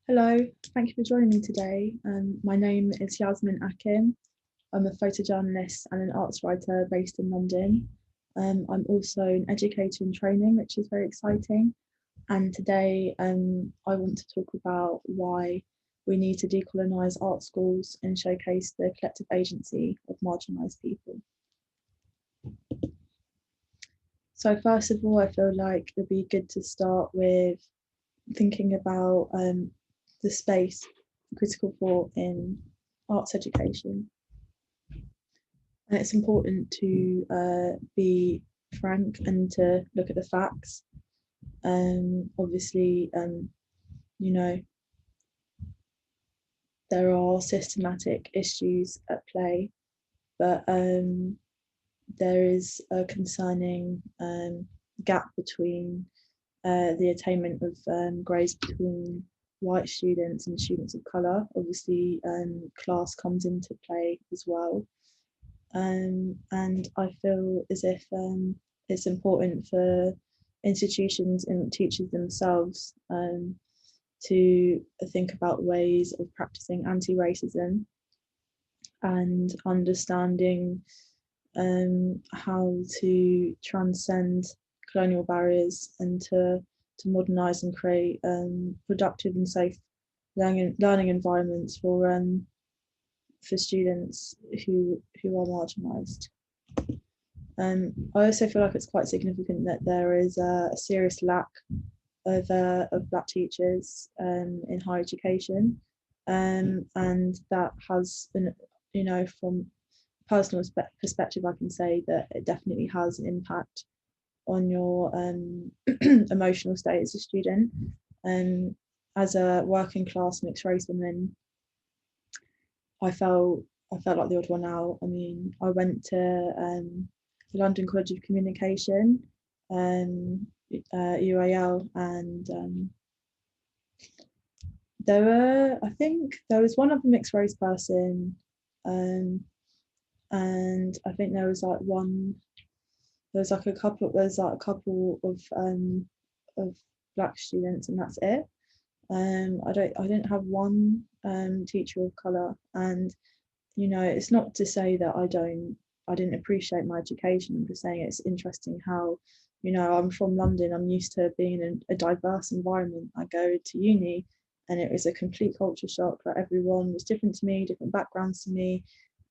Hello, thank you for joining me today. My name is Yasmine Akim. I'm a photojournalist and an arts writer based in London. I'm also an educator in training, which is very exciting. And today I want to talk about why we need to decolonise art schools and showcase the collective agency of marginalised people. So first of all, I feel like it'd be good to start with thinking about the space for critical thought in arts education. And it's important to be frank and to look at the facts. Obviously, you know, there are systematic issues at play, but there is a concerning gap between the attainment of grades between white students and students of colour. Obviously, class comes into play as well. And I feel as if it's important for institutions and teachers themselves to think about ways of practicing anti-racism and understanding how to transcend colonial barriers and to modernise and create productive and safe learning environments for students who are marginalised. I also feel like it's quite significant that there is a serious lack of Black teachers in higher education, and that has been, from personal perspective, I can say that it definitely has an impact on your emotional state as a student. As a working class mixed race woman, I felt like the odd one out. I mean, I went to the London College of Communication, UAL, and I think there was one other mixed race person, and I think there was like a couple of Black students, and that's it. I didn't have one teacher of colour, and it's not to say that I didn't appreciate my education. I'm just saying it's interesting how, I'm from London, I'm used to being in a diverse environment. I go to uni and it was a complete culture shock. Like, everyone was different to me, different backgrounds to me,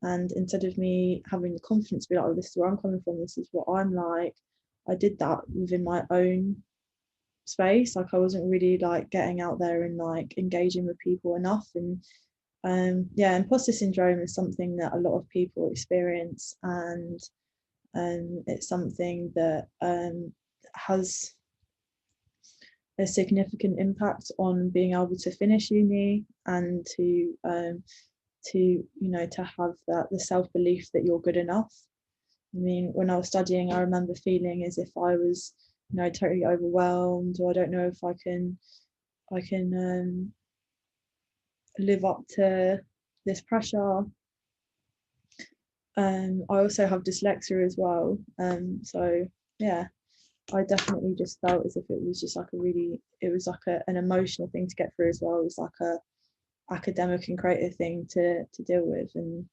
and instead of me having the confidence to be like, oh, this is where I'm coming from, this is what I'm like, I did that within my own space. Like, I wasn't really like getting out there and like engaging with people enough. And imposter syndrome is something that a lot of people experience, and it's something that has a significant impact on being able to finish uni and to have the self-belief that you're good enough. I mean, when I was studying, I remember feeling as if I was totally overwhelmed, or I don't know if I can live up to this pressure. I also have dyslexia as well, so yeah, I definitely just felt as if it was just like an emotional thing to get through as well. It was like a academic and creative thing to deal with. And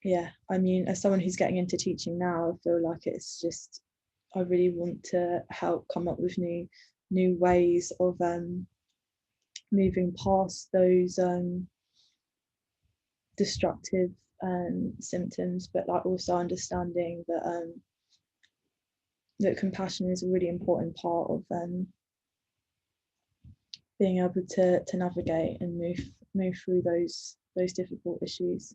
yeah, I mean, as someone who's getting into teaching now, I feel like it's just, I really want to help come up with new ways of moving past those destructive symptoms, but like also understanding that that compassion is a really important part of being able to navigate and move through those difficult issues.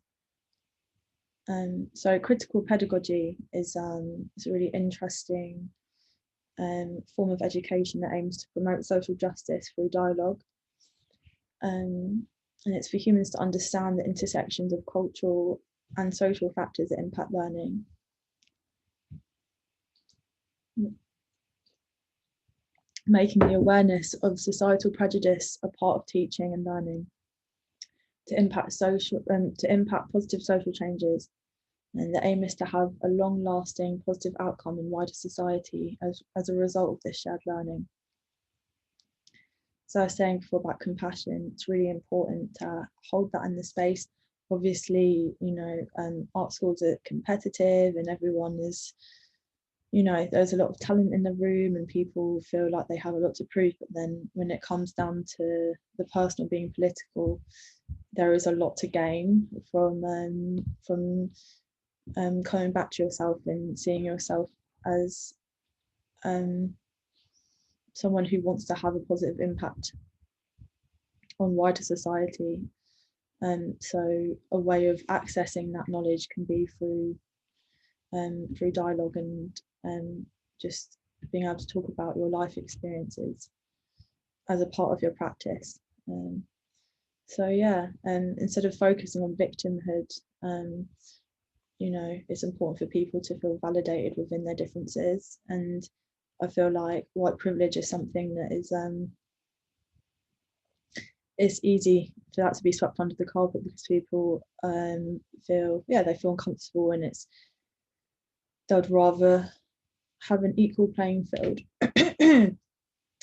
So critical pedagogy is a really interesting form of education that aims to promote social justice through dialogue. And it's for humans to understand the intersections of cultural and social factors that impact learning. Making the awareness of societal prejudice a part of teaching and learning to impact positive social changes. And the aim is to have a long-lasting positive outcome in wider society as a result of this shared learning. So I was saying before about compassion, it's really important to hold that in the space. Obviously, art schools are competitive and everyone is, there's a lot of talent in the room and people feel like they have a lot to prove. But then when it comes down to the personal being political, there is a lot to gain from coming back to yourself and seeing yourself as someone who wants to have a positive impact on wider society. So a way of accessing that knowledge can be through dialogue and just being able to talk about your life experiences as a part of your practice. So yeah, instead of focusing on victimhood, it's important for people to feel validated within their differences. And I feel like white privilege is something that is it's easy for that to be swept under the carpet because people feel uncomfortable, and they'd rather have an equal playing field.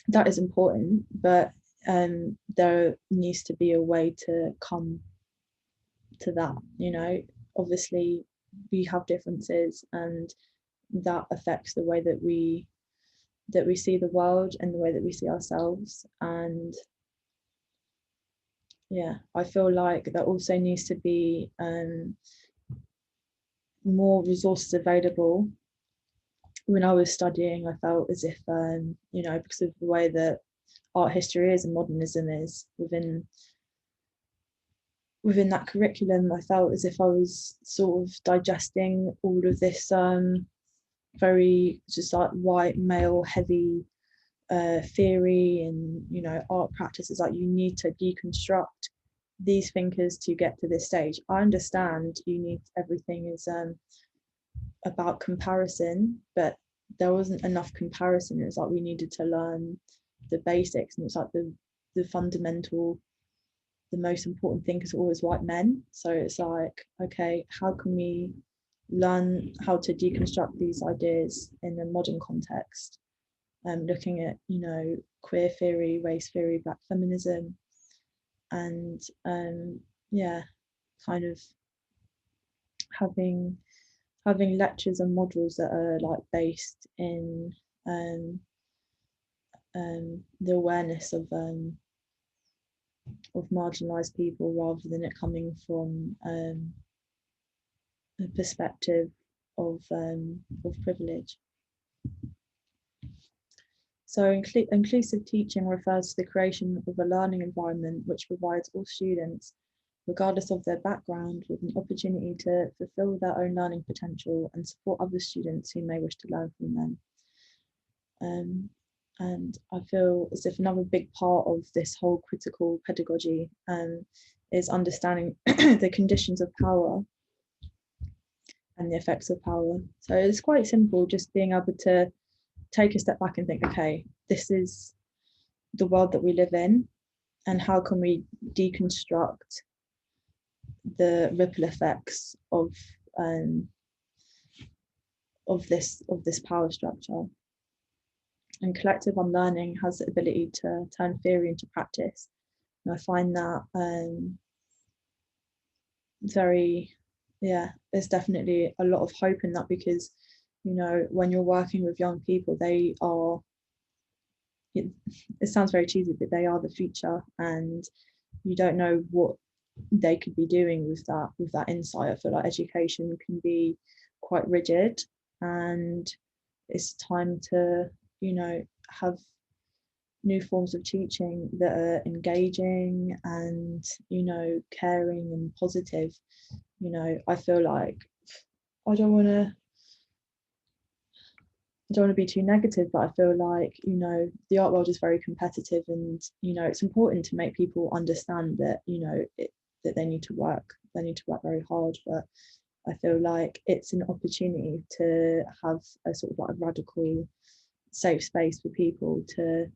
That is important, but there needs to be a way to come to that. Obviously we have differences, and that affects the way that we see the world and the way that we see ourselves. And yeah, I feel like there also needs to be more resources available. When I was studying, I felt as if because of the way that art history is and modernism is within that curriculum, I felt as if I was sort of digesting all of this very just like white male heavy theory and art practices. Like, you need to deconstruct these thinkers to get to this stage. I understand everything is about comparison, but there wasn't enough comparison. It was like we needed to learn the basics, and it's like the fundamental, the most important thing is always white men. So it's like, okay, how can we learn how to deconstruct these ideas in a modern context, looking at queer theory, race theory, black feminism, and kind of having lectures and modules that are like based in the awareness of marginalised people, rather than it coming from a perspective of privilege. So inclusive teaching refers to the creation of a learning environment which provides all students, regardless of their background, with an opportunity to fulfill their own learning potential and support other students who may wish to learn from them. And I feel as if another big part of this whole critical pedagogy is understanding the conditions of power and the effects of power. So it's quite simple, just being able to take a step back and think, okay, this is the world that we live in, and how can we deconstruct the ripple effects of this power structure. And collective unlearning has the ability to turn theory into practice. And I find that there's definitely a lot of hope in that, because when you're working with young people, it sounds very cheesy, but they are the future, and you don't know what they could be doing with that insight. I feel like education can be quite rigid, and it's time to have new forms of teaching that are engaging and caring and positive. I feel like I don't want to be too negative, but I feel like the art world is very competitive, and it's important to make people understand that that they need to work very hard. But I feel like it's an opportunity to have a sort of like a radical safe space for people to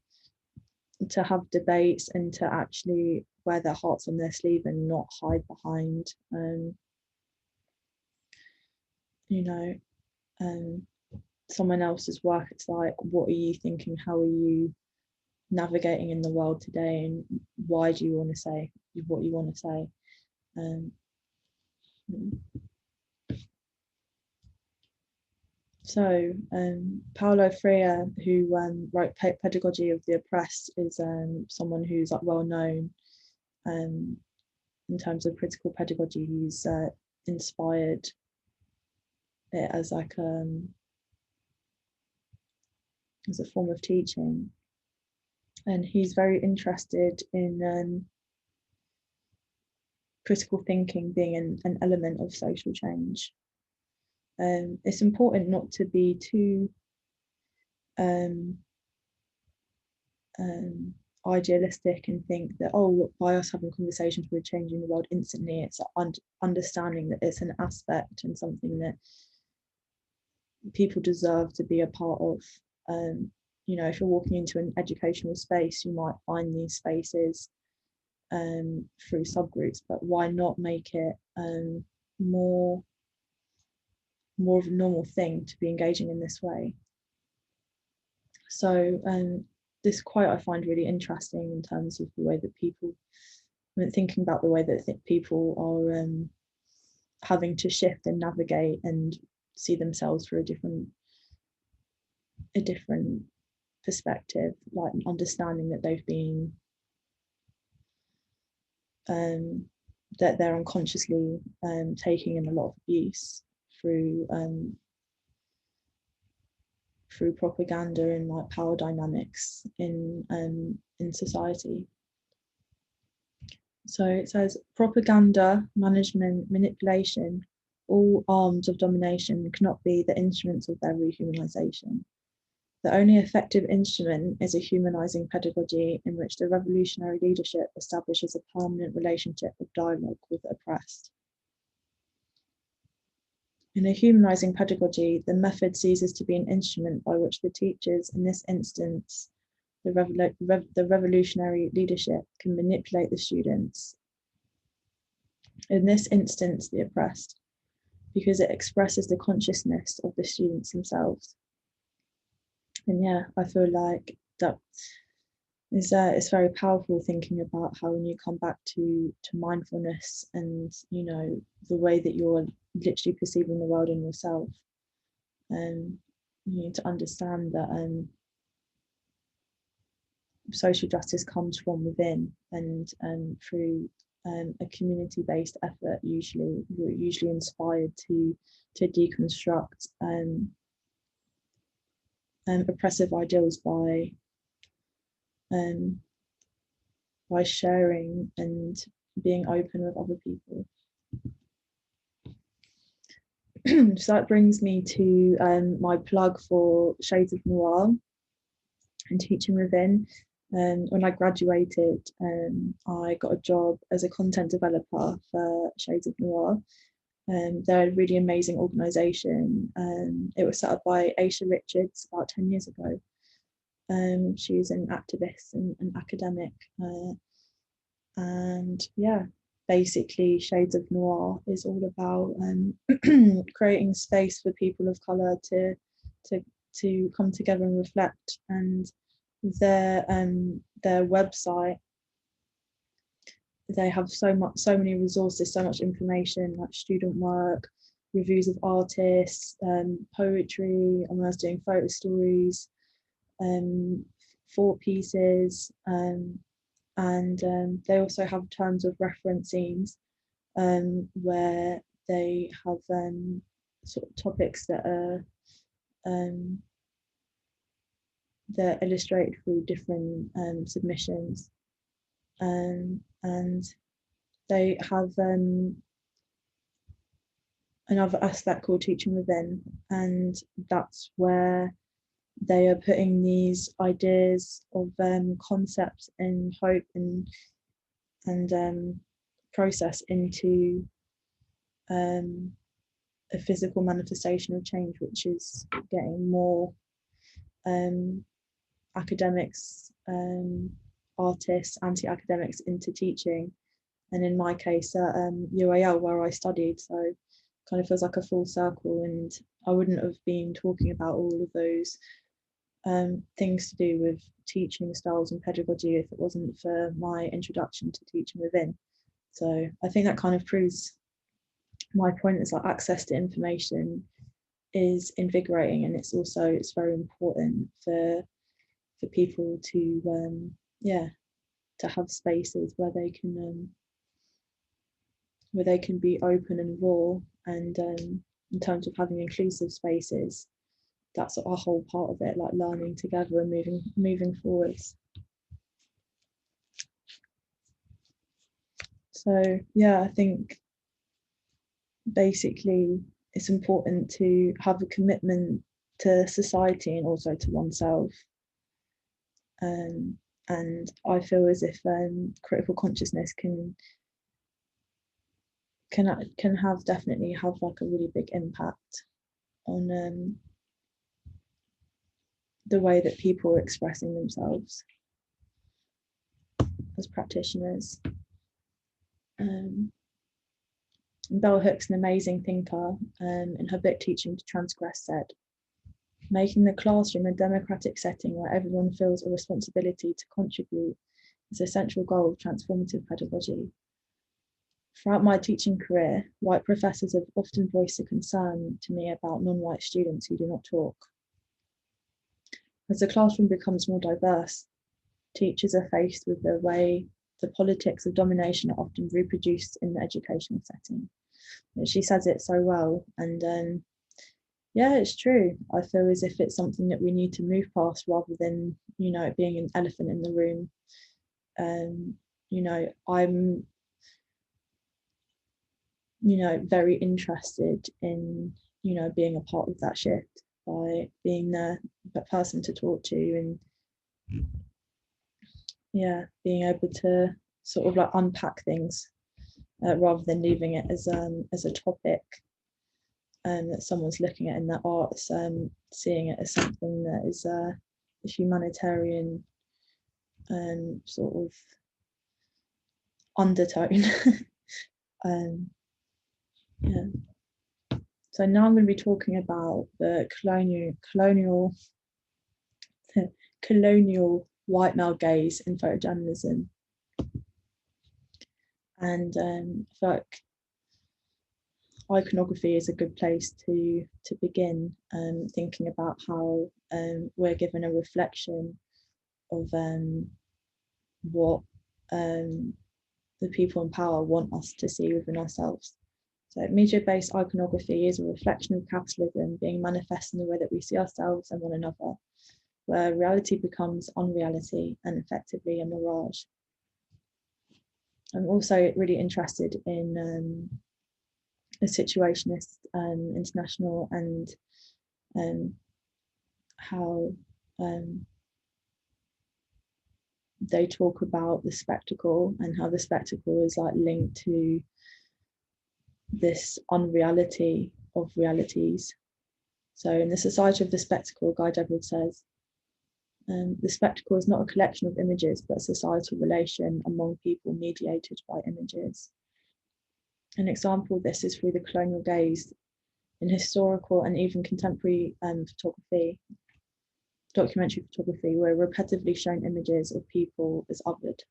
have debates and to actually wear their hearts on their sleeve and not hide behind someone else's work. It's like, what are you thinking? How are you navigating in the world today, and why do you want to say what you want to say. So Paulo Freire, who wrote Pedagogy of the Oppressed, is someone who's like well known in terms of critical pedagogy. He's inspired it as like as a form of teaching, and he's very interested in critical thinking being an element of social change. It's important not to be too idealistic and think that, oh, by us having conversations we're changing the world instantly. It's understanding that it's an aspect and something that people deserve to be a part of. You know, if you're walking into an educational space, you might find these spaces through subgroups, but why not make it more of a normal thing to be engaging in this way? So this quote I find really interesting in terms of the way that people, thinking about the way that people are having to shift and navigate and see themselves through a different perspective, like understanding that they've been that they're unconsciously taking in a lot of abuse through propaganda and like power dynamics in society. So it says, propaganda, management, manipulation, all arms of domination cannot be the instruments of their rehumanization. The only effective instrument is a humanizing pedagogy in which the revolutionary leadership establishes a permanent relationship of dialogue with the oppressed. In a humanizing pedagogy, the method ceases to be an instrument by which the teachers, in this instance, the revolutionary leadership, can manipulate the students, in this instance, the oppressed, because it expresses the consciousness of the students themselves. And yeah, I feel like that is it's very powerful, thinking about how when you come back to mindfulness and, you know, the way that you're literally perceiving the world in yourself, you need to understand that social justice comes from within, and through a community-based effort. Usually you're usually inspired to deconstruct oppressive ideals by sharing and being open with other people. So that brings me to my plug for Shades of Noir and Teaching Within. When I graduated, I got a job as a content developer for Shades of Noir. They're a really amazing organisation. It was set up by Aisha Richards about 10 years ago. She's an activist and an academic. And yeah, basically Shades of Noir is all about creating space for people of colour to come together and reflect. And their website, they have so many resources, so much information, like student work, reviews of artists, poetry. I was doing photo stories, thought pieces, and they also have terms of reference scenes, where they have sort of topics that are they're illustrated through different submissions, and they have another aspect called Teaching Within, and that's where they are putting these ideas of concepts and hope and process into a physical manifestation of change, which is getting more academics, artists, anti-academics into teaching. And in my case, UAL, where I studied, so kind of feels like a full circle. And I wouldn't have been talking about all of those things to do with teaching styles and pedagogy if it wasn't for my introduction to teaching within. So I think that kind of proves my point is like access to information is invigorating, and it's very important for people to to have spaces where they can be open and raw, and in terms of having inclusive spaces, that's a whole part of it, like learning together and moving forwards. So yeah, I think basically it's important to have a commitment to society and also to oneself. And I feel as if critical consciousness can definitely have like a really big impact on the way that people are expressing themselves as practitioners. Bell Hooks, an amazing thinker, in her book Teaching to Transgress, said, "Making the classroom a democratic setting where everyone feels a responsibility to contribute is a central goal of transformative pedagogy. Throughout my teaching career, white professors have often voiced a concern to me about non-white students who do not talk. As the classroom becomes more diverse, teachers are faced with the way the politics of domination are often reproduced in the educational setting." She says it so well, and yeah, it's true. I feel as if it's something that we need to move past rather than, it being an elephant in the room. I'm very interested in being a part of that shift by being the person to talk to, and being able to sort of like unpack things rather than leaving it as a topic that someone's looking at in their arts, seeing it as something that is a humanitarian sort of undertone. So now I'm going to be talking about the colonial white male gaze in photojournalism, and I feel like iconography is a good place to begin thinking about how we're given a reflection of what the people in power want us to see within ourselves. So media-based iconography is a reflection of capitalism being manifest in the way that we see ourselves and one another, where reality becomes unreality and effectively a mirage. I'm also really interested in a situationist international, and how they talk about the spectacle and how the spectacle is like linked to this unreality of realities. So in the Society of the Spectacle, Guy Devlin says, the spectacle is not a collection of images, but a societal relation among people mediated by images. An example of this is through the colonial gaze in historical and even contemporary documentary photography, we're repetitively shown images of people as othered.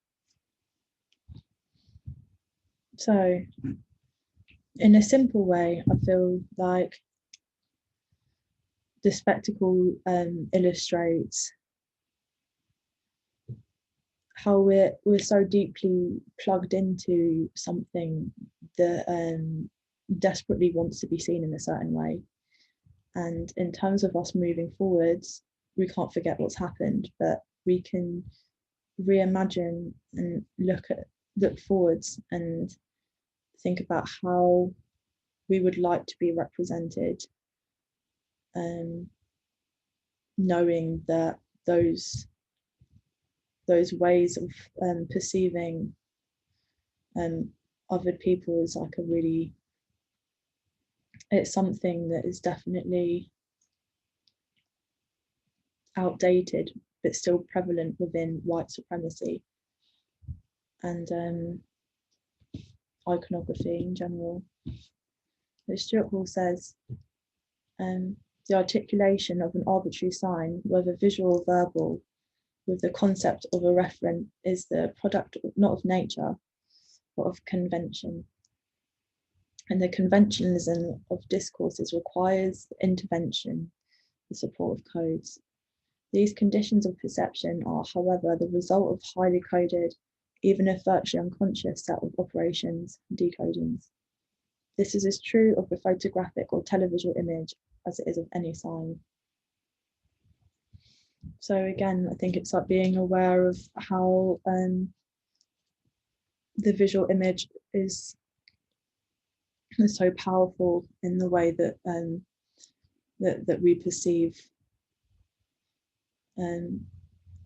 So in a simple way, I feel like the spectacle illustrates how we're so deeply plugged into something that desperately wants to be seen in a certain way. And in terms of us moving forwards, we can't forget what's happened, but we can reimagine and look forwards and think about how we would like to be represented, knowing that those ways of perceiving other people is like it's something that is definitely outdated but still prevalent within white supremacy and iconography in general. But Stuart Hall says, the articulation of an arbitrary sign, whether visual or verbal, with the concept of a referent is the product not of nature, but of convention. And the conventionalism of discourses requires intervention, the support of codes. These conditions of perception are, however, the result of highly coded, even if virtually unconscious, set of operations, decodings. This is as true of the photographic or televisual image as it is of any sign. So again, I think it's like being aware of how the visual image is so powerful in the way that that we perceive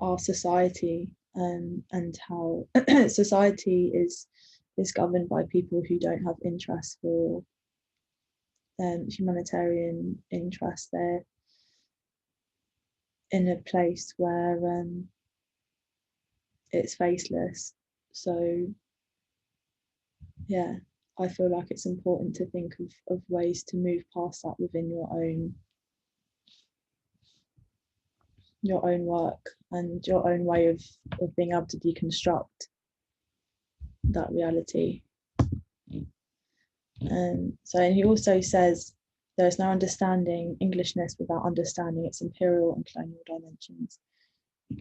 our society, and how society is governed by people who don't have interest for humanitarian interest. They're in a place where it's faceless. So yeah, I feel like it's important to think of ways to move past that within your own work and your own way of being able to deconstruct that reality. So, and he also says there's no understanding Englishness without understanding its imperial and colonial dimensions.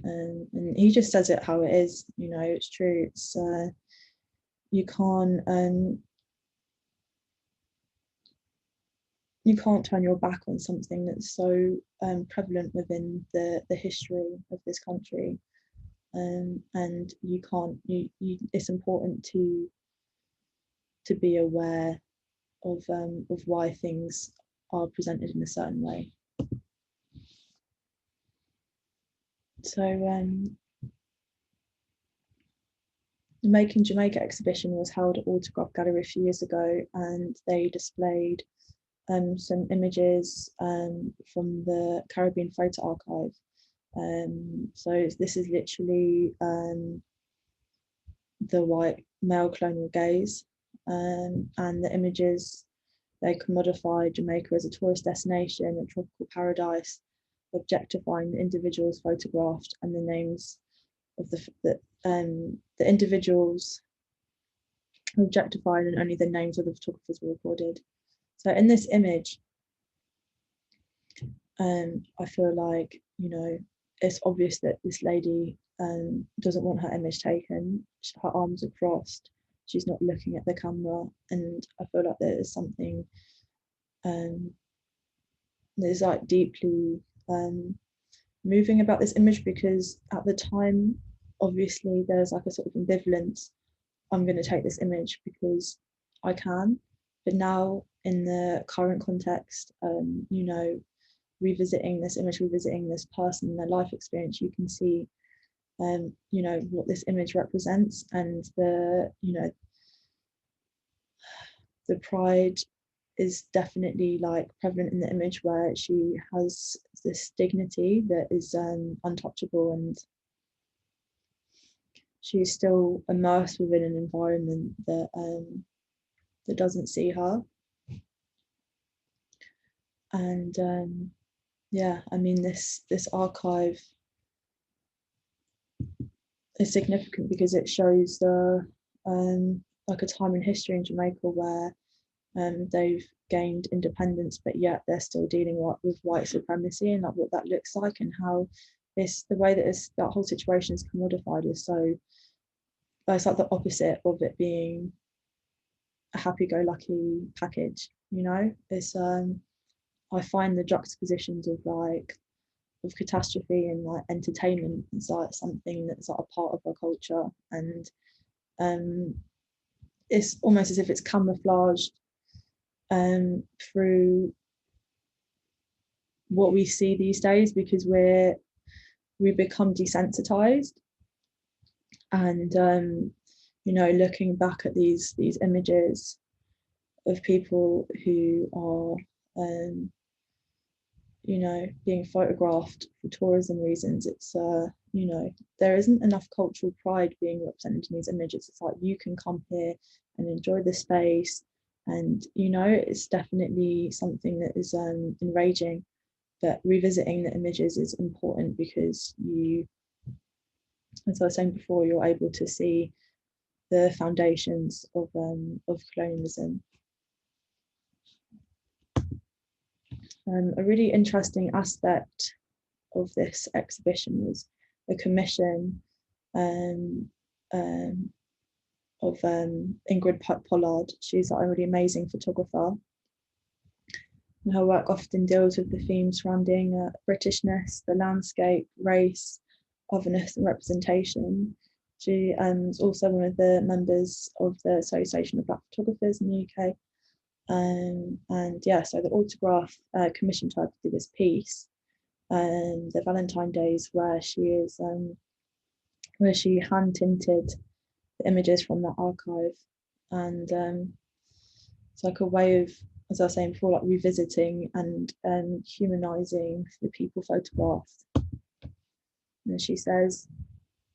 And he just says it how it is, you know, it's true. It's you can't turn your back on something that's so prevalent within the history of this country, and you can't. It's important to be aware of why things are presented in a certain way. So the Making Jamaica exhibition was held at Autograph Gallery a few years ago, and they displayed some images from the Caribbean Photo Archive. So this is literally the white male colonial gaze, and the images, they commodify Jamaica as a tourist destination, a tropical paradise, objectifying the individuals photographed and the names of the individuals objectified, and only the names of the photographers were recorded. So in this image, I feel like, you know, it's obvious that this lady doesn't want her image taken. Her arms are crossed. She's not looking at the camera, and I feel like there is something that's like deeply moving about this image, because at the time, obviously, there's like a sort of ambivalence. I'm going to take this image because I can, but now in the current context, you know, revisiting this image, revisiting this person, their life experience, you can see, you know, what this image represents, and the, you know, the pride is definitely like prevalent in the image, where she has this dignity that is untouchable, and she's still immersed within an environment that that doesn't see her. And yeah, I mean, this archive is significant because it shows the like a time in history in Jamaica where they've gained independence, but yet they're still dealing with white supremacy, and like what that looks like, and how the way that that whole situation is commodified is so, it's like the opposite of it being a happy-go-lucky package, you know. It's I find the juxtapositions of catastrophe and like entertainment is like something that's like a part of our culture, and it's almost as if it's camouflaged through what we see these days, because we become desensitized, and you know, looking back at these images of people who are you know, being photographed for tourism reasons, it's you know, there isn't enough cultural pride being represented in these images. It's like, you can come here and enjoy the space, and you know, it's definitely something that is enraging. but revisiting the images is important because you, as I was saying before, you're able to see the foundations of colonialism. A really interesting aspect of this exhibition was a commission of Ingrid Pollard. She's a really amazing photographer. And her work often deals with the themes surrounding Britishness, the landscape, race, otherness, and representation. She is also one of the members of the Association of Black Photographers in the UK. And yeah, so the autograph commissioned her to do this piece, the Valentine Days, where she hand tinted the images from that archive, and it's like a way of, as I was saying before, like revisiting and humanizing the people photographed. And she says,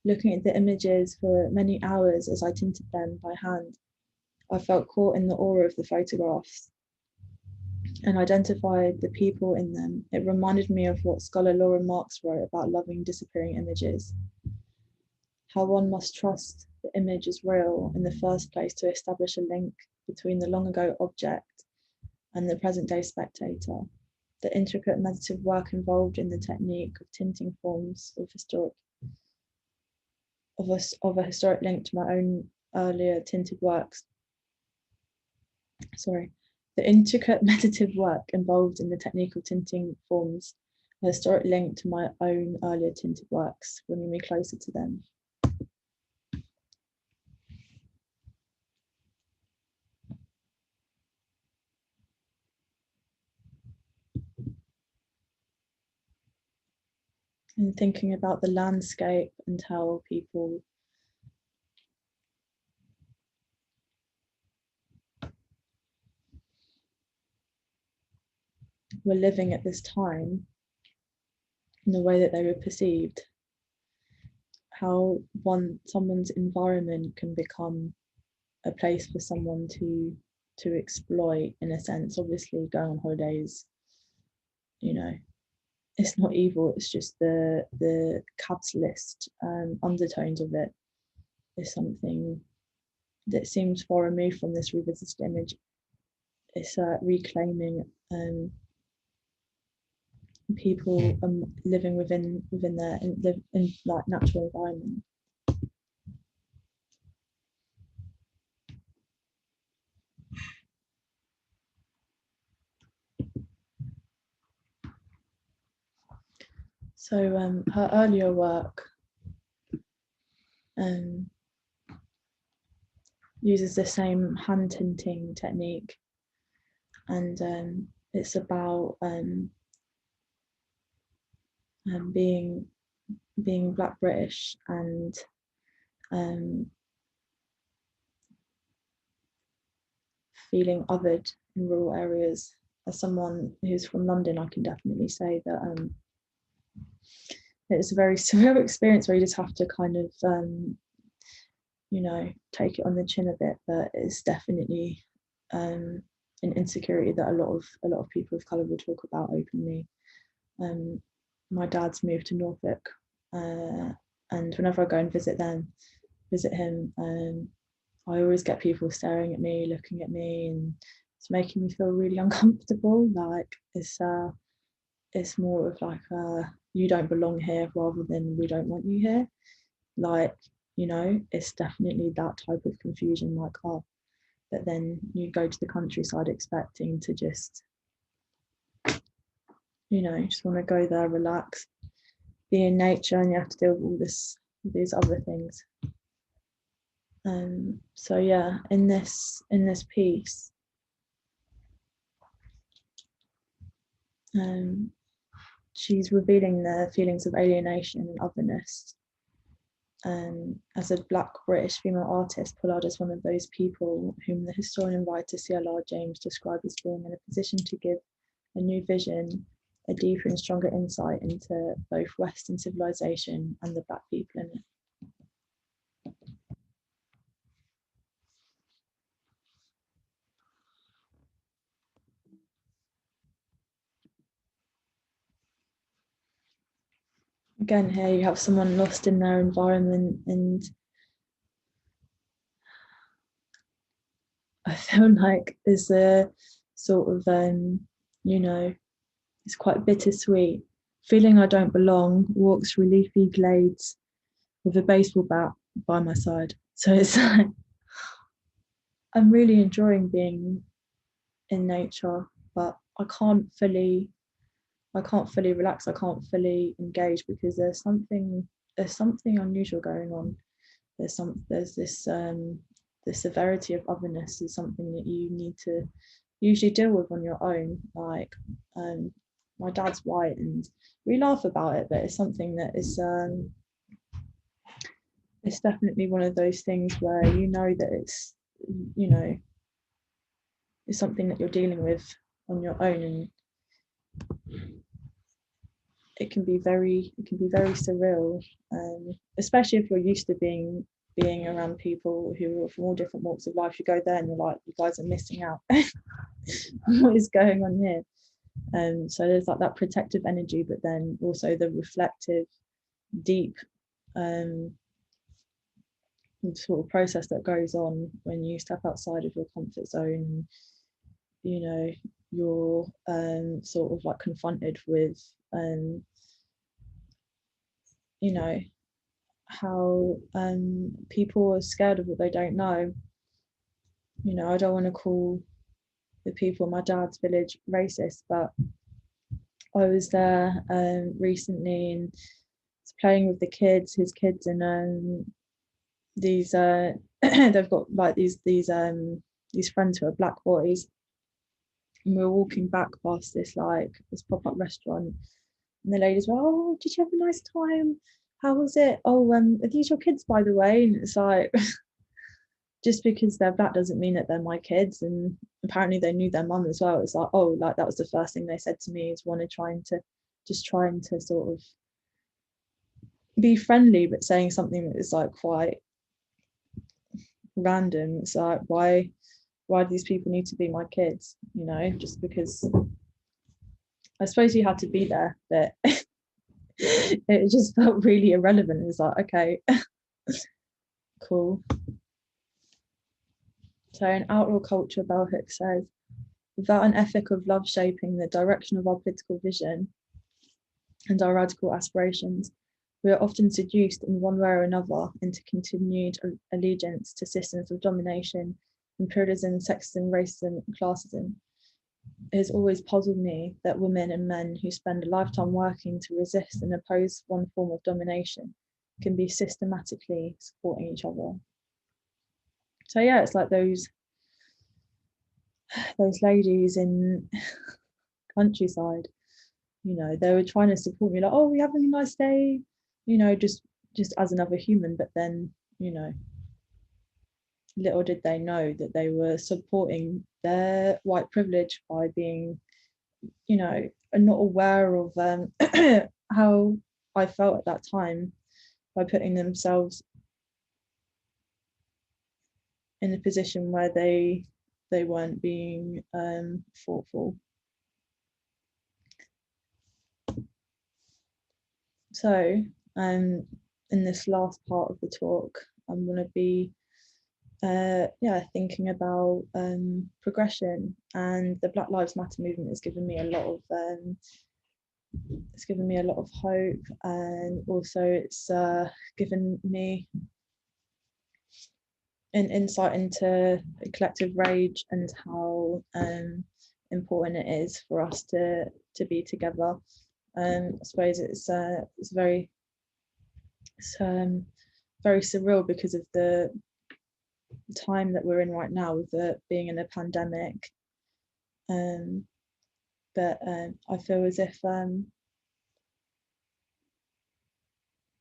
looking at the images for many hours as I tinted them by hand, I felt caught in the awe of the photographs and identified the people in them. It reminded me of what scholar Laura Marks wrote about loving disappearing images. How one must trust the image is real in the first place to establish a link between the long ago object and the present day spectator. The intricate meditative work involved in the technique of tinting forms of a historic link to my own earlier tinted works. The intricate meditative work involved in the technique of tinting forms a historic link to my own earlier tinted works, bringing me closer to them. And thinking about the landscape and how people were living at this time in the way that they were perceived, how someone's environment can become a place for someone to exploit, in a sense. Obviously, going on holidays, you know, it's not evil, it's just the capitalist undertones of it is something that seems far removed from this revisited image. It's reclaiming people living within their live in like natural environment. So her earlier work uses the same hand tinting technique, and it's about being Black British and feeling othered in rural areas. As someone who's from London, I can definitely say that it's a very surreal experience where you just have to kind of you know, take it on the chin a bit, but it's definitely an insecurity that a lot of people of colour will talk about openly. My dad's moved to Norfolk, and whenever I go and visit him, I always get people staring at me, looking at me, and it's making me feel really uncomfortable. Like it's more of like you don't belong here rather than we don't want you here. Like, you know, it's definitely that type of confusion, like, oh, but then you go to the countryside expecting to just, you know, just want to go there, relax, be in nature, and you have to deal with all these other things. So yeah, in this piece, she's revealing the feelings of alienation and otherness. As a Black British female artist, Pollard is one of those people whom the historian and writer C.L.R. James described as being in a position to give a new vision, a deeper and stronger insight into both Western civilization and the Black people in it. again, here you have someone lost in their environment, and I feel like there's a sort of, you know, it's quite bittersweet. Feeling I don't belong, walks through leafy glades with a baseball bat by my side. So it's like, I'm really enjoying being in nature, but I can't fully relax, I can't fully engage, because there's something unusual going on. There's this the severity of otherness is something that you need to usually deal with on your own. Like, my dad's white and we laugh about it, but it's something that is it's definitely one of those things where you know that it's, you know, it's something that you're dealing with on your own, and it can be very surreal, especially if you're used to being around people who are from all different walks of life. You go there and you're like, you guys are missing out. What is going on here? So there's like that protective energy, but then also the reflective, deep, um, sort of process that goes on when you step outside of your comfort zone. You know, you're sort of like confronted with, you know, how people are scared of what they don't know. You know, I don't want to call the people in my dad's village racist, but I was there recently and was playing with the kids, his kids, and these they've got like these friends who are black boys, and we were walking back past this pop-up restaurant, and the ladies were, oh, did you have a nice time? How was it? Oh, are these your kids, by the way? And it's like, just because they're black doesn't mean that they're my kids. And apparently they knew their mum as well. It's like, oh, like that was the first thing they said to me, is trying to sort of be friendly, but saying something that is like quite random. It's like, why do these people need to be my kids? You know, just because I suppose you had to be there, but it just felt really irrelevant. It was like, okay, cool. So in Outlaw Culture, Bell Hooks says, without an ethic of love shaping the direction of our political vision and our radical aspirations, we are often seduced in one way or another into continued allegiance to systems of domination, imperialism, sexism, racism, and classism. It has always puzzled me that women and men who spend a lifetime working to resist and oppose one form of domination can be systematically supporting each other. So yeah, it's like those ladies in countryside, you know, they were trying to support me, like, oh, we having a nice day, you know, just as another human. But then, you know, little did they know that they were supporting their white privilege by being, you know, not aware of how I felt at that time, by putting themselves in a position where they weren't being thoughtful. So in this last part of the talk, I'm going to be thinking about progression, and the Black Lives Matter movement has given me a lot of hope, and also it's given me an insight into collective rage and how important it is for us to be together. I suppose it's very surreal because of the time that we're in right now, with it being in a pandemic. But I feel as if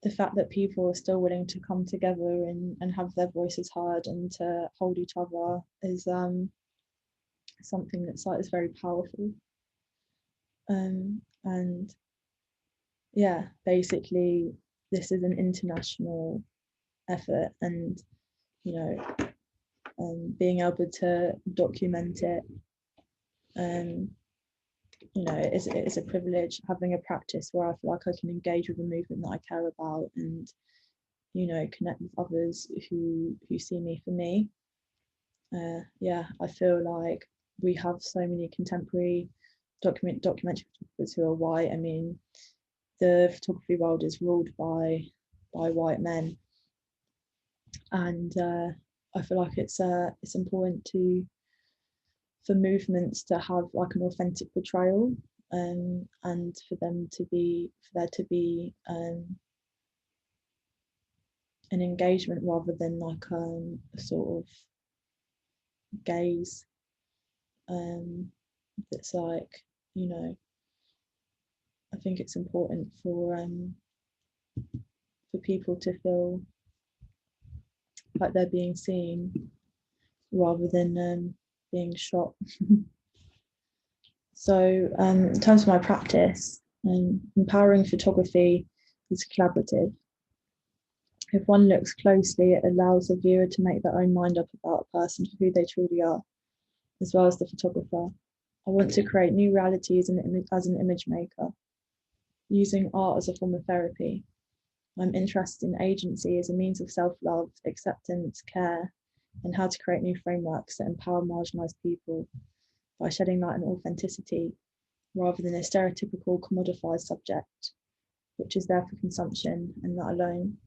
the fact that people are still willing to come together and have their voices heard and to hold each other is something that's like is very powerful. And yeah, basically this is an international effort, and you know, being able to document it you know, it is a privilege having a practice where I feel like I can engage with a movement that I care about, and, you know, connect with others who see me for me. Yeah, I feel like we have so many contemporary documentary photographers who are white. I mean, the photography world is ruled by white men, and I feel like it's important for movements to have like an authentic portrayal, and for there to be an engagement rather than like a sort of gaze that's like, you know, I think it's important for people to feel like they're being seen rather than being shot. So in terms of my practice, empowering photography is collaborative. If one looks closely, it allows the viewer to make their own mind up about a person for who they truly are, as well as the photographer. I want to create new realities as an image maker, using art as a form of therapy. I'm interested in agency as a means of self-love, acceptance, care, and how to create new frameworks that empower marginalised people by shedding light on authenticity rather than a stereotypical commodified subject, which is there for consumption and that alone.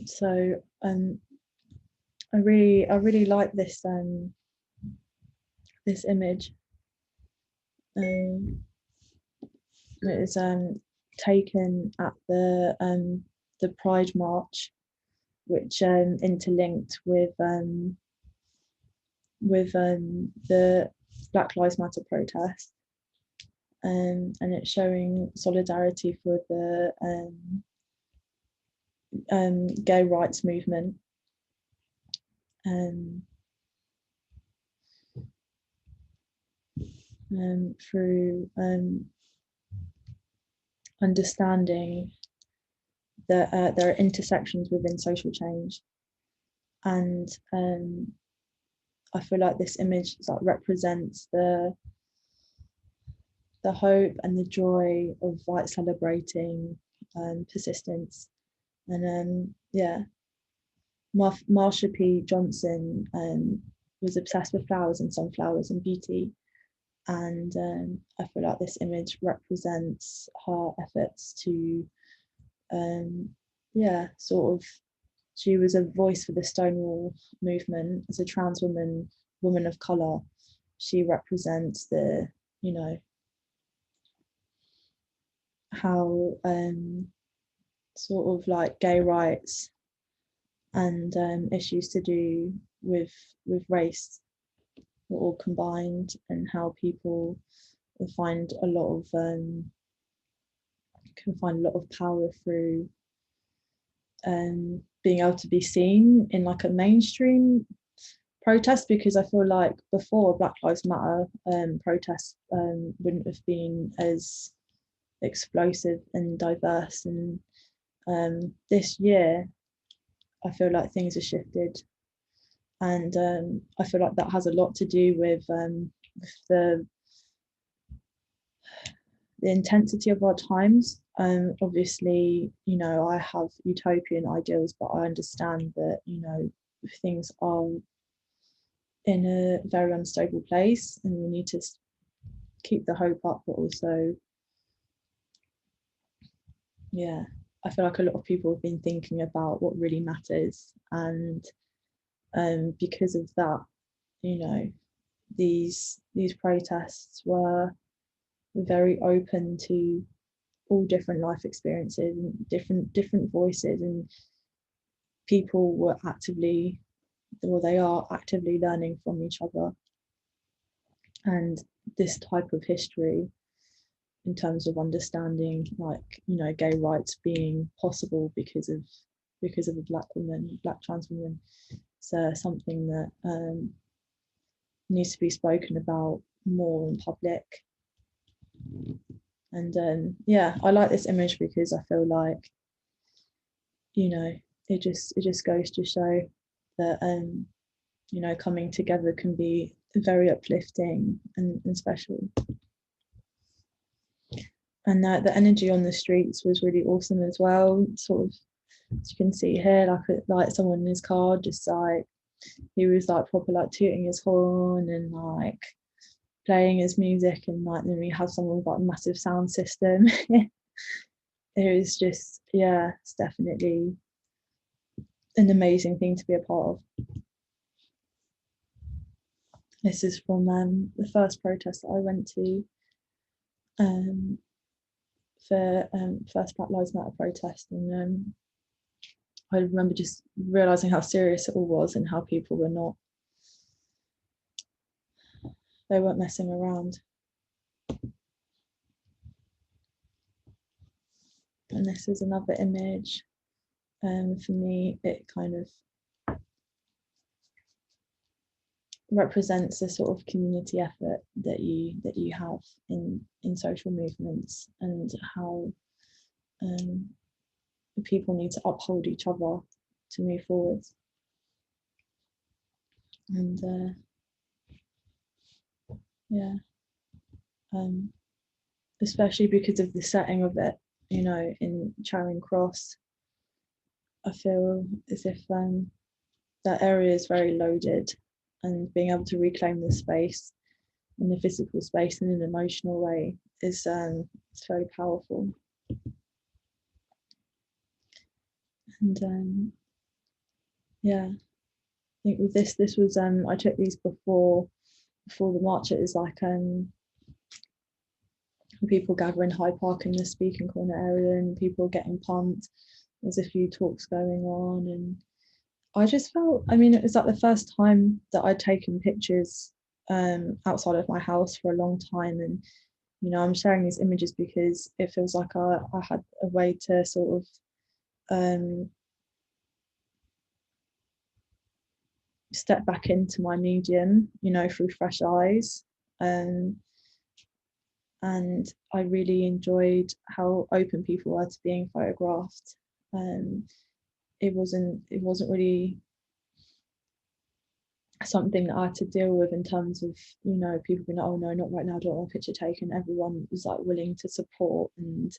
So I really like this this image. It is taken at the Pride March, which interlinked with the Black Lives Matter protest, and it's showing solidarity for the gay rights movement. Through understanding that there are intersections within social change, and I feel like this image like represents the hope and the joy of like celebrating persistence. And yeah, Marsha P. Johnson was obsessed with flowers and sunflowers and beauty, and I feel like this image represents her efforts to yeah, sort of, she was a voice for the Stonewall movement. As a trans woman of color, she represents the, you know, how sort of like gay rights and issues to do with race were all combined, and how people find a lot of can find a lot of power through being able to be seen in like a mainstream protest, because I feel like before Black Lives Matter protests wouldn't have been as explosive and diverse, and this year I feel like things have shifted, and I feel like that has a lot to do with the intensity of our times. Obviously, you know, I have utopian ideals, but I understand that, you know, things are in a very unstable place, and we need to keep the hope up, but also, yeah, I feel like a lot of people have been thinking about what really matters, and because of that, you know, these protests were very open to all different life experiences and different voices, and people were actively, or they are actively learning from each other. And this type of history, in terms of understanding, like, you know, gay rights being possible because of a black trans woman, so something that needs to be spoken about more in public. And yeah, I like this image because I feel like you know, it just goes to show that you know, coming together can be very uplifting and special. And the energy on the streets was really awesome as well. Sort of, as you can see here, like someone in his car, just like he was like proper like tooting his horn and like playing his music, and like then we have someone with like a massive sound system. It was just, yeah, it's definitely an amazing thing to be a part of. This is from the first protest that I went to for first Black Lives Matter protest, and I remember just realizing how serious it all was and how people were not, they weren't messing around. And this is another image. For me, it kind of represents the sort of community effort that you have in social movements, and how people need to uphold each other to move forward. And yeah, especially because of the setting of it, you know, in Charing Cross, I feel as if that area is very loaded, and being able to reclaim the space in the physical space in an emotional way is it's very powerful. And yeah, I think with this was I took these before the march. It was like people gather in Hyde Park in the speaking corner area, and people getting pumped. There's a few talks going on, and I just felt, I mean, it was like the first time that I'd taken pictures outside of my house for a long time. And, you know, I'm sharing these images because it feels like I had a way to sort of step back into my medium, you know, through fresh eyes. And I really enjoyed how open people were to being photographed. It wasn't really something that I had to deal with in terms of, you know, people being like, oh no, not right now, I don't want a picture taken. Everyone was like willing to support and,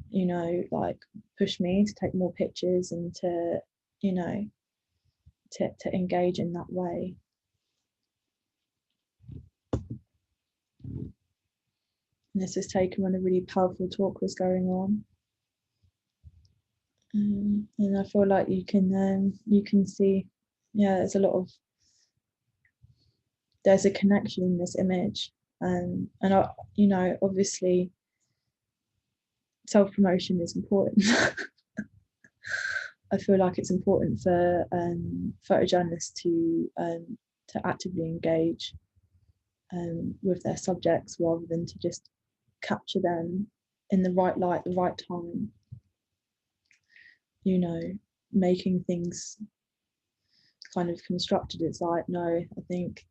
you know, like push me to take more pictures and to, you know, to engage in that way. And this was taken when a really powerful talk was going on. And I feel like you can see, yeah, there's a connection in this image. And I, you know, obviously self-promotion is important. I feel like it's important for photojournalists to actively engage with their subjects, rather than to just capture them in the right light, the right time. You know, making things kind of constructed. It's like, no, I think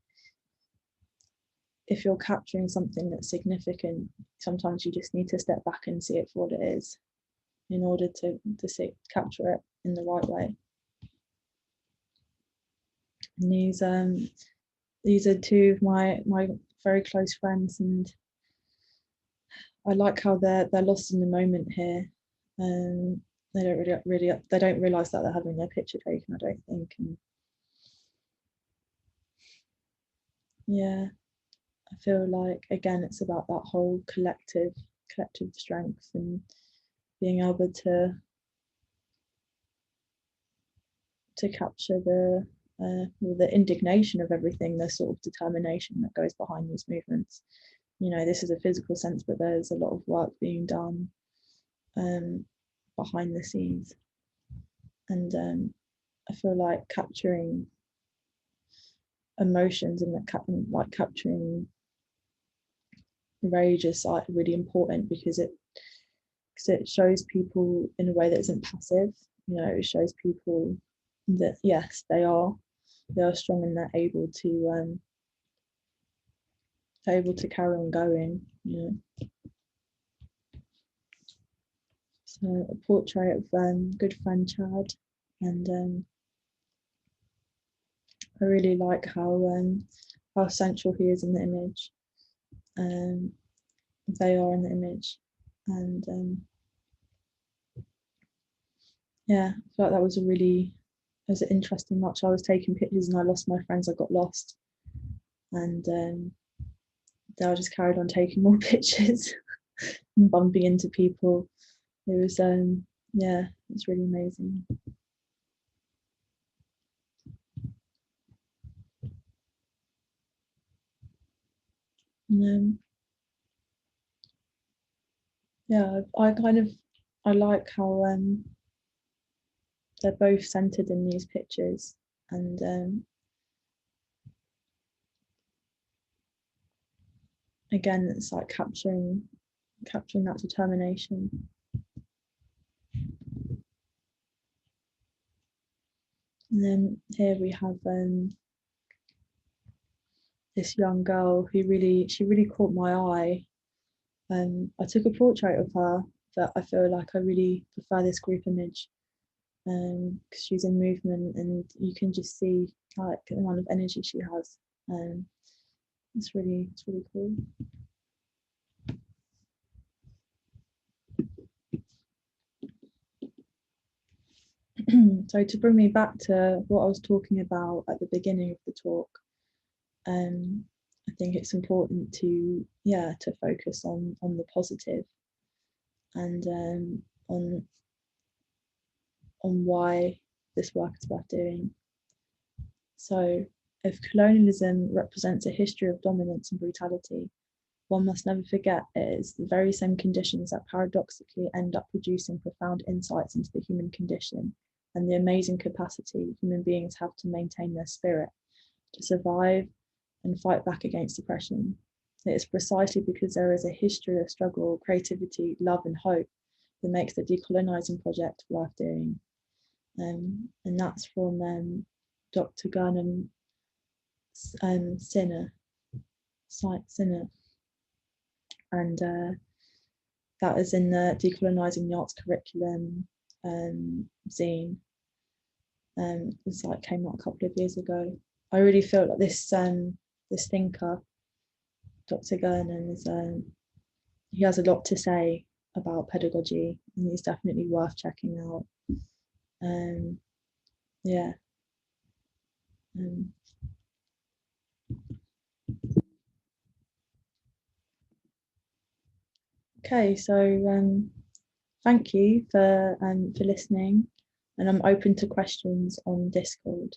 if you're capturing something that's significant, sometimes you just need to step back and see it for what it is, in order to capture it in the right way. And these are two of my very close friends, and I like how they're lost in the moment here. They don't they don't realise that they're having their picture taken, I don't think. And yeah, I feel like, again, it's about that whole collective strength, and being able to capture the indignation of everything, the sort of determination that goes behind these movements. You know, this is a physical sense, but there's a lot of work being done behind the scenes. And I feel like capturing emotions and like capturing rage is like really important, because it shows people in a way that isn't passive. You know, it shows people that yes, they are strong, and they're able to carry on going, you know. So a portrait of good friend Chad, and I really like how central he is in the image. They are in the image, and yeah, I felt that was it was an interesting match. I was taking pictures and I lost my friends. I got lost, and they all just carried on taking more pictures and bumping into people. It was yeah, it's really amazing. And yeah, I like how they're both centered in these pictures, and again, it's like capturing that determination. And then here we have this young girl who really caught my eye. I took a portrait of her, but I feel like I really prefer this group image because she's in movement and you can just see like the amount of energy she has. It's really cool. So to bring me back to what I was talking about at the beginning of the talk, I think it's important to focus on the positive and on why this work is worth doing. So if colonialism represents a history of dominance and brutality, one must never forget it is the very same conditions that paradoxically end up producing profound insights into the human condition and the amazing capacity human beings have to maintain their spirit, to survive and fight back against oppression. It is precisely because there is a history of struggle, creativity, love, and hope that makes the decolonising project worth doing. And that's from Dr. Gurnham Sinner, and that is in the Decolonising the Arts Curriculum zine. This like came out a couple of years ago. I really feel like this thinker, Dr. Gurnham, is he has a lot to say about pedagogy, and he's definitely worth checking out. Yeah. Okay, so thank you for listening, and I'm open to questions on Discord.